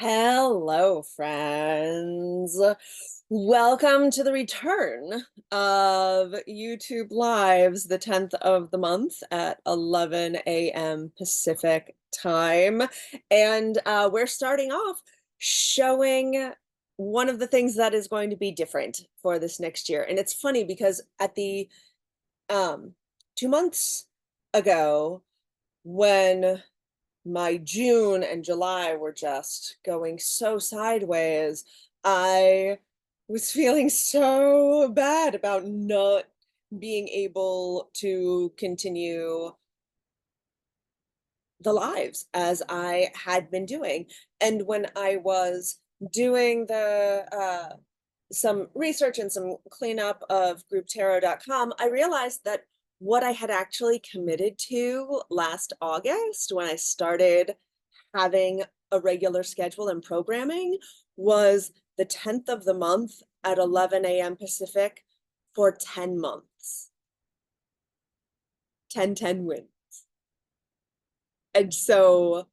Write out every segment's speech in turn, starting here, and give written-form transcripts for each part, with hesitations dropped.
Hello, friends. Welcome to the return of YouTube Lives, the 10th of the month at 11 a.m. Pacific time. And we're starting off showing one of the things that is going to be different for this next year. And it's funny because at the um, 2 months ago, when my June and July were just going so sideways. I was feeling so bad about not being able to continue the lives as I had been doing. And when I was doing the some research and some cleanup of GroupTarot.com, I realized that what I had actually committed to last August when I started having a regular schedule and programming was the 10th of the month at 11 a.m. Pacific for 10 months. 10 wins. And so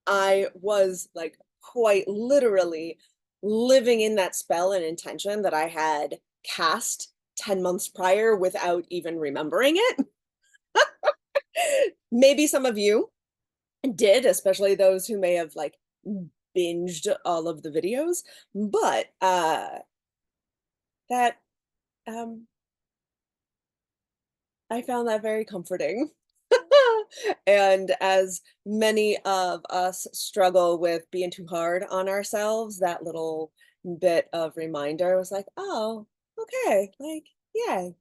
I was like quite literally living in that spell and intention that I had cast 10 months prior without even remembering it. Maybe some of you did, especially those who may have like binged all of the videos, but that um I found that very comforting. And as many of us struggle with being too hard on ourselves, that little bit of reminder was like, oh, okay, like, yay.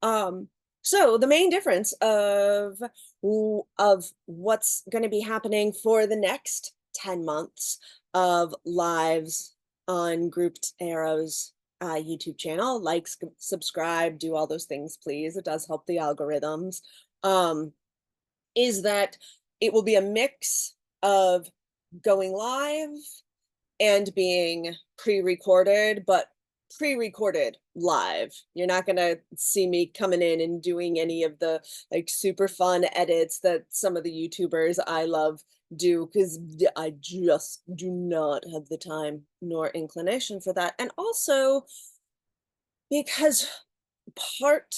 Um, so the main difference of what's going to be happening for the next 10 months of lives on Grouped Arrows YouTube channel, like, subscribe, do all those things, please. It does help the algorithms. Um, is that it will be a mix of going live and being pre-recorded, but pre-recorded live. You're not gonna see me coming in and doing any of the like super fun edits that some of the YouTubers I love do because I just do not have the time nor inclination for that. And also because part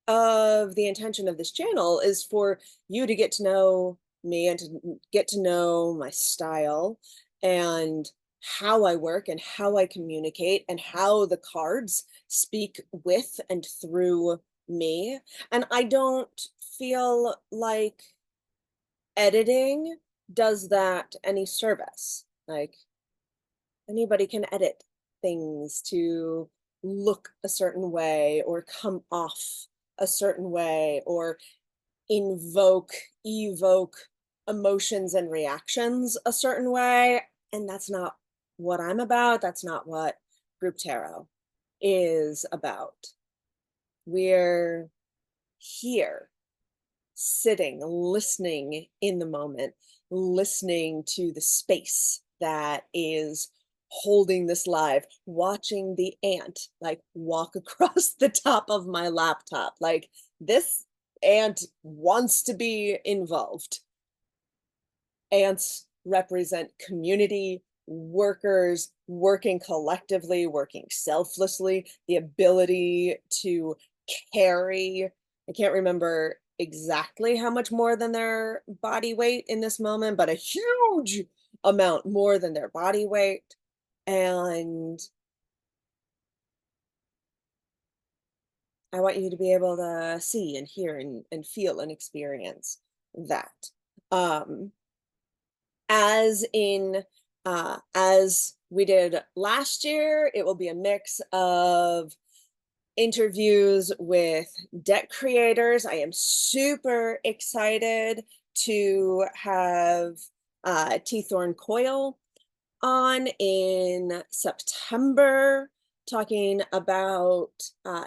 of the intention of this channel is for you to get to know me and to get to know my style and how I work and how I communicate and how the cards speak with and through me. And I don't feel like editing does that any service. Like, anybody can edit things to look a certain way or come off a certain way or invoke, evoke emotions and reactions a certain way. And that's not what I'm about. That's not what Group Tarot is about. We're here, sitting, listening in the moment, listening to the space that is holding this live, watching the ant like walk across the top of my laptop. Like, this ant wants to be involved. Ants represent community, workers working collectively, working selflessly, the ability to carry. I can't remember exactly how much more than their body weight in this moment, but a huge amount more than their body weight. And I want you to be able to see and hear and feel and experience that. Um, as we did last year, it will be a mix of interviews with deck creators. I am super excited to have T-Thorn Coil on in September, talking about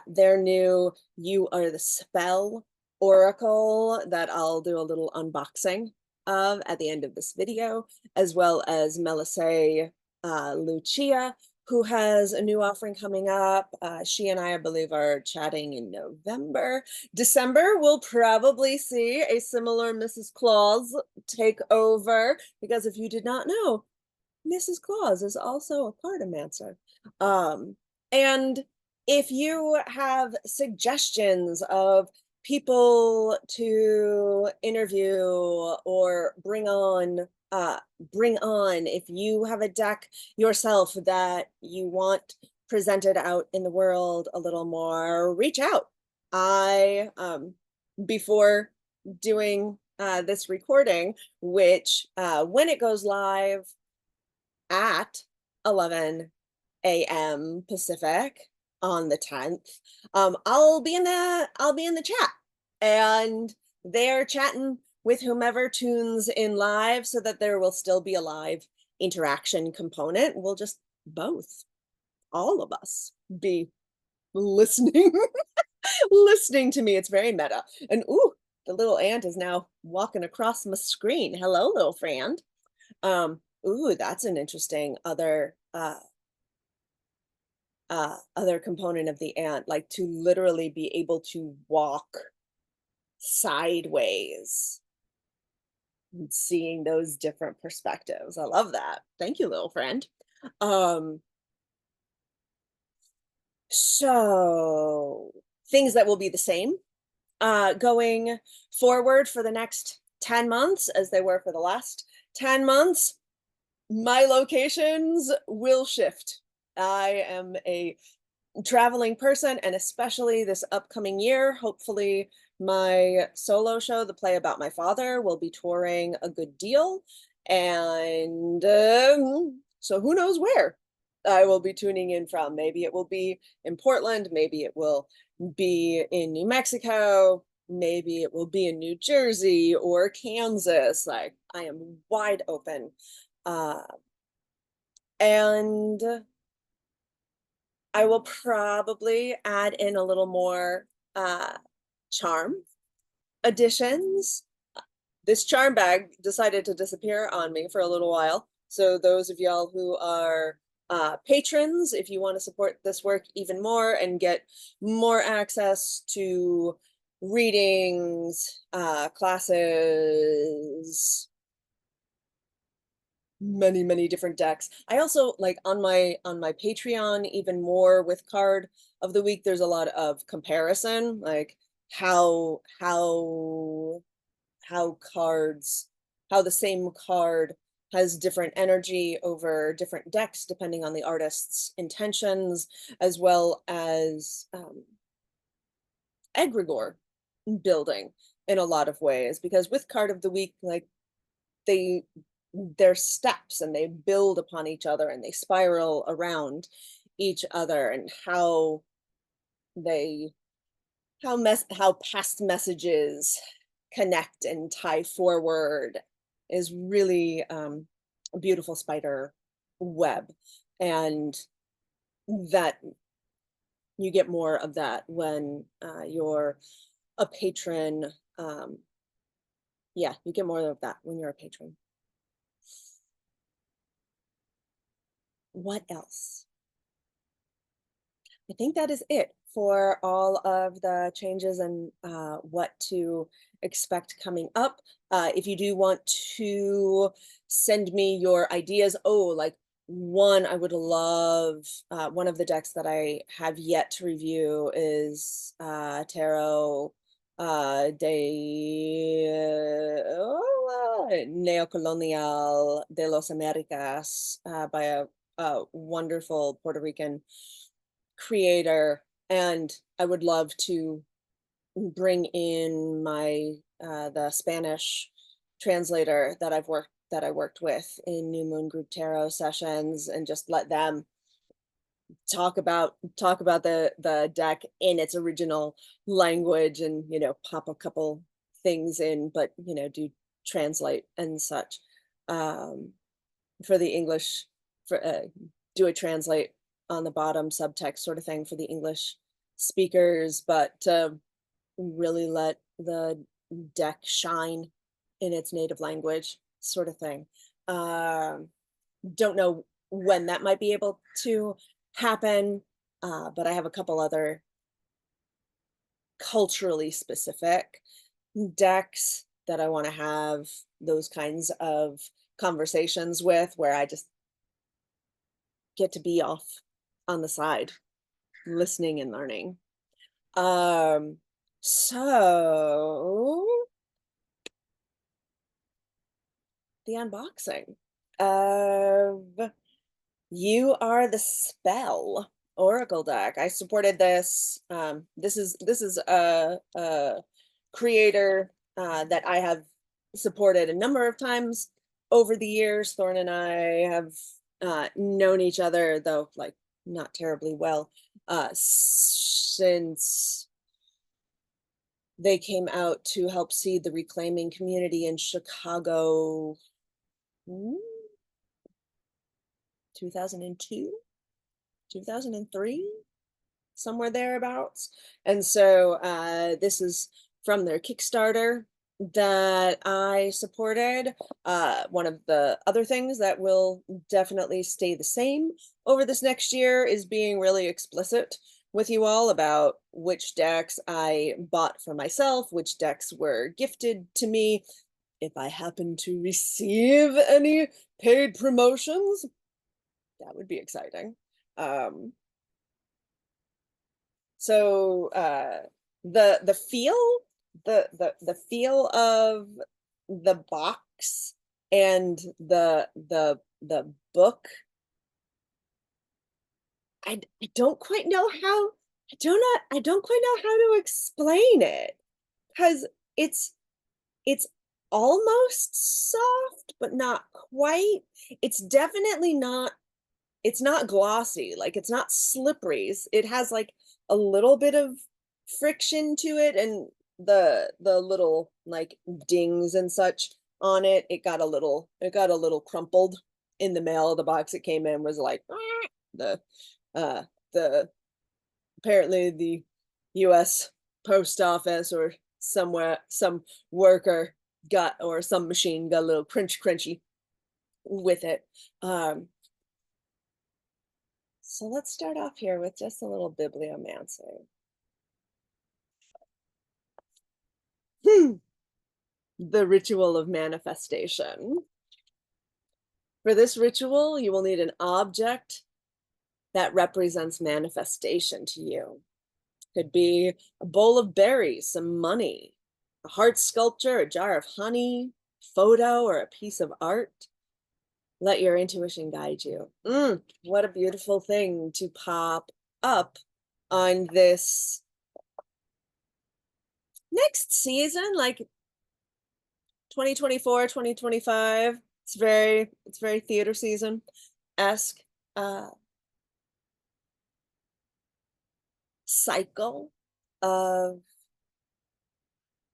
their new You Are the Spell Oracle that I'll do a little unboxing of at the end of this video, as well as Melisay Lucia, who has a new offering coming up. She and I believe, are chatting in November. December, we'll probably see a similar Mrs. Claus take over, because if you did not know, Mrs. Claus is also a cartomancer. Um, and if you have suggestions of people to interview or bring on, if you have a deck yourself that you want presented out in the world a little more, reach out. I before doing this recording, which when it goes live at 11 a.m. Pacific on the 10th, I'll be in the chat, and they're chatting with whomever tunes in live, so that there will still be a live interaction component. We'll just both, all of us, be listening listening to me. It's very meta. And ooh, the little ant is now walking across my screen. Hello, little friend. Ooh, that's an interesting other component of the ant, like to literally be able to walk sideways and seeing those different perspectives. I love that. Thank you, little friend. Um, so things that will be the same going forward for the next 10 months as they were for the last 10 months. My locations will shift. I am a traveling person, and especially this upcoming year, hopefully my solo show, The Play About My Father, will be touring a good deal. And so who knows where I will be tuning in from. Maybe it will be in Portland, maybe it will be in New Mexico, maybe it will be in New Jersey or Kansas. Like, I am wide open. Uh, and I will probably add in a little more uh, charm additions. This charm bag decided to disappear on me for a little while. So those of y'all who are patrons, if you want to support this work even more and get more access to readings, classes, many different decks. I also like on my Patreon even more with card of the week, there's a lot of comparison, like how how how cards how the same card has different energy over different decks depending on the artist's intentions, as well as egregore building in a lot of ways, because with card of the week, like they they're steps and they build upon each other and they spiral around each other, and they how past messages connect and tie forward is really a beautiful spider web. And that you get more of that when you're a patron. Yeah, you get more of that when you're a patron. What else? I think that is it for all of the changes and what to expect coming up. If you do want to send me your ideas, oh, like one, I would love, one of the decks that I have yet to review is Tarot Neocolonial de los Americas by a wonderful Puerto Rican creator. And I would love to bring in my the Spanish translator that I worked with in New Moon Group Tarot sessions, and just let them talk about the deck in its original language, and pop a couple things in, but do translate and such. um for the English, for do a translate on the bottom, subtext sort of thing for the English speakers, but really let the deck shine in its native language, sort of thing. Um, don't know when that might be able to happen, but I have a couple other culturally specific decks that I want to have those kinds of conversations with, where I just get to be off on the side, listening and learning. So the unboxing of You Are the Spell Oracle deck. I supported this. This is a creator that I have supported a number of times over the years. Thorn and I have known each other, though like not terribly well, since they came out to help seed the reclaiming community in Chicago, 2002, 2003, somewhere thereabouts. And so this is from their Kickstarter that I supported. One of the other things that will definitely stay the same over this next year is being really explicit with you all about which decks I bought for myself, which decks were gifted to me. If I happen to receive any paid promotions, that would be exciting. So the feel, the feel of the box and the book, I don't quite know how, I don't quite know how to explain it, because it's it's almost soft but not quite. It's definitely not, it's not glossy, like it's not slippery. It has like a little bit of friction to it, and the little like dings and such on it, it got a little crumpled in the mail. The box it came in was like the uh the apparently the US post office or somewhere, some worker got, or some machine got a little crunchy with it. So let's start off here with just a little bibliomancy. The ritual of manifestation. For this ritual, you will need an object that represents manifestation to you. Could be a bowl of berries, some money, a heart sculpture, a jar of honey, photo, or a piece of art. Let your intuition guide you. What a beautiful thing to pop up on this next season, like 2024, 2025. It's very theater season-esque cycle of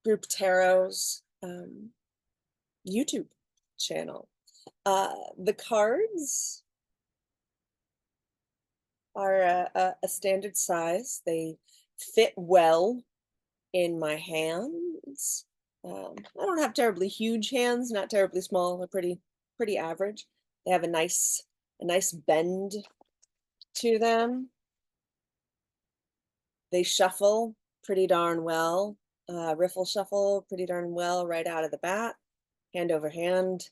Group Tarot's YouTube channel. The cards are a standard size. They fit well in my hands. I don't have terribly huge hands, not terribly small. They're pretty average. They have a nice bend to them. They shuffle pretty darn well. Riffle shuffle pretty darn well right out of the bat. Hand over hand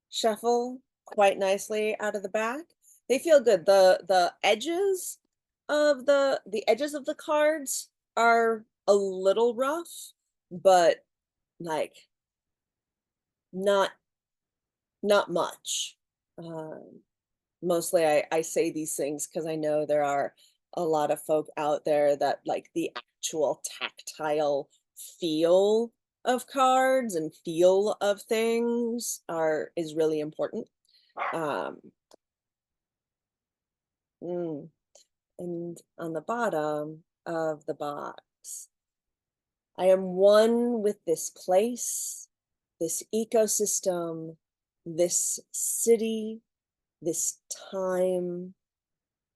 shuffle quite nicely out of the back. They feel good. The edges of the edges of the cards are a little rough, but like not much. Mostly I say these things because I know there are a lot of folk out there that like the actual tactile feel of cards and feel of things is really important. Um, and on the bottom of the box, I am one with this place, this ecosystem, this city, this time.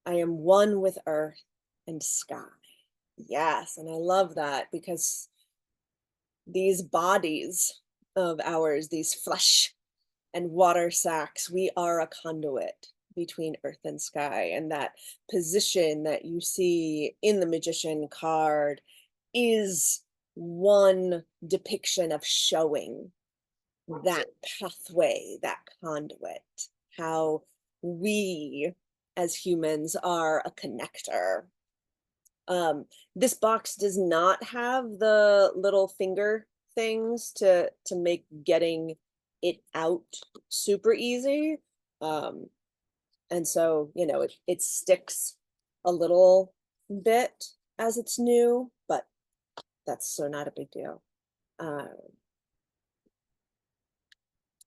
I am one with earth and sky. Yes, and I love that because these bodies of ours, these flesh and water sacks, we are a conduit between earth and sky. And that position that you see in the Magician card is one depiction of showing that pathway, that conduit, how we as humans are a connector. This box does not have the little finger things to make getting it out super easy. Um, and so, you know, it sticks a little bit as it's new, but that's so not a big deal. Uh,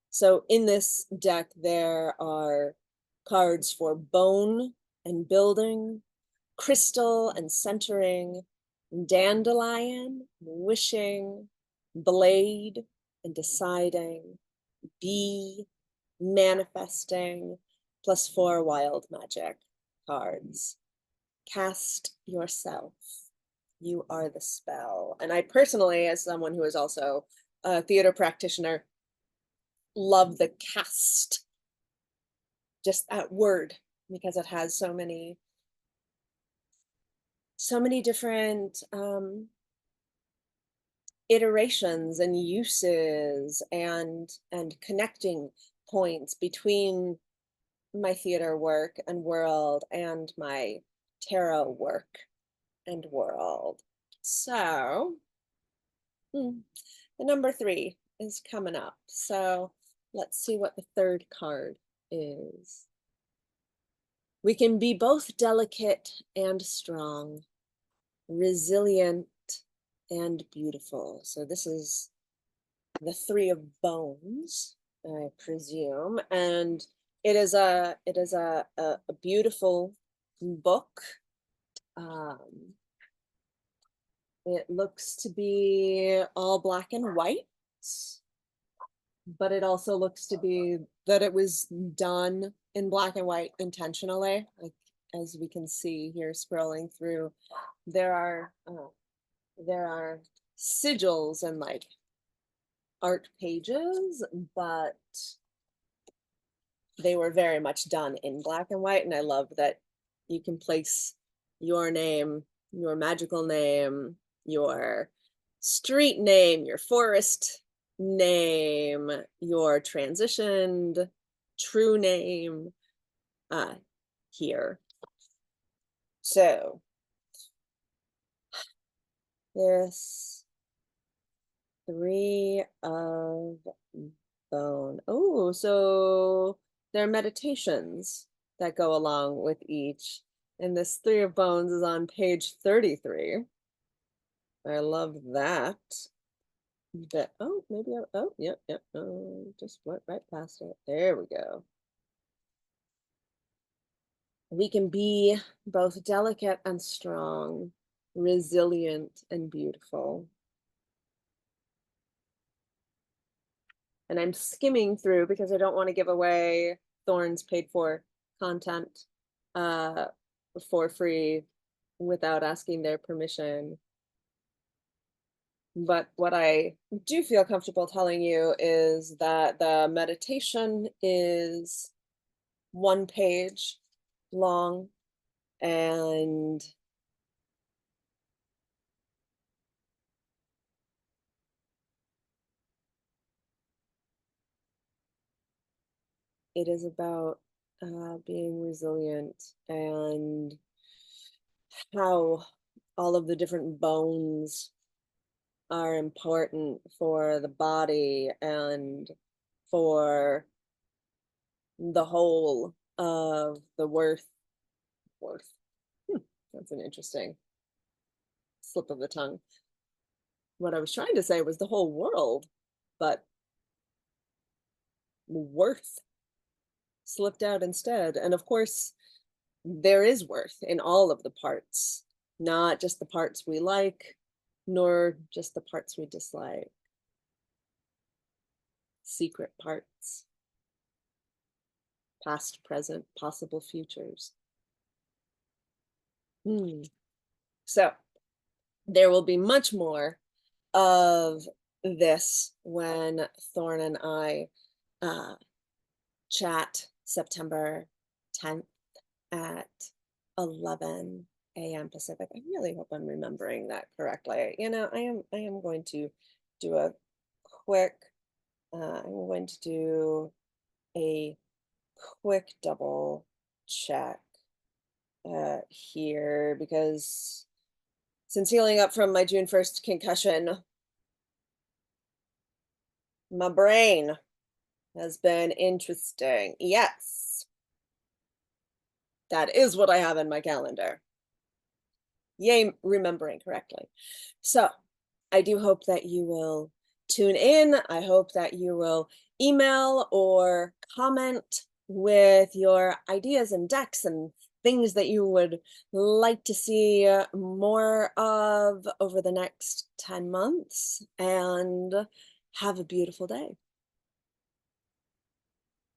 so in this deck, there are cards for bone and building, crystal and centering, dandelion, wishing, blade and deciding, bee, manifesting, +4 wild magic cards. Cast yourself. You are the spell. And I personally, as someone who is also a theater practitioner, love the cast, just that word, because it has so many different iterations and uses and connecting points between my theater work and world and my tarot work and world. So the number 3 is coming up. So let's see what the third card is. We can be both delicate and strong, resilient and beautiful. So this is the 3 of bones, I presume, and it is a beautiful book. It looks to be all black and white, but it also looks to be that it was done in black and white intentionally. Like, as we can see here, scrolling through, there are sigils and like art pages, but they were very much done in black and white. And I love that you can place your name, your magical name, your street name, your forest name, your transitioned true name here. So this 3 of bone. Oh, so there are meditations that go along with each. And this 3 of bones is on page 33. I love that. Oh, maybe oh, yep, yep. Oh, just went right past it. There we go. We can be both delicate and strong, resilient and beautiful. And I'm skimming through because I don't want to give away Thorne's paid for content uh, for free without asking their permission. But what I do feel comfortable telling you is that the meditation is 1 page long, and it is about being resilient and how all of the different bones are important for the body and for the whole of the worth. Hmm, that's an interesting slip of the tongue. What I was trying to say was the whole world, but worth slipped out instead. And of course, there is worth in all of the parts, not just the parts we like, nor just the parts we dislike. Secret parts, past, present, possible futures. So there will be much more of this when Thorne and I chat September 10th at 11 a.m. Pacific. I really hope I'm remembering that correctly. You know, I am going to do a quick I'm going to do a quick double check here because since healing up from my June 1st concussion, my brain has been interesting. Yes, that is what I have in my calendar. Yay, remembering correctly. So I do hope that you will tune in. I hope that you will email or comment with your ideas and decks and things that you would like to see more of over the next 10 months. And have a beautiful day.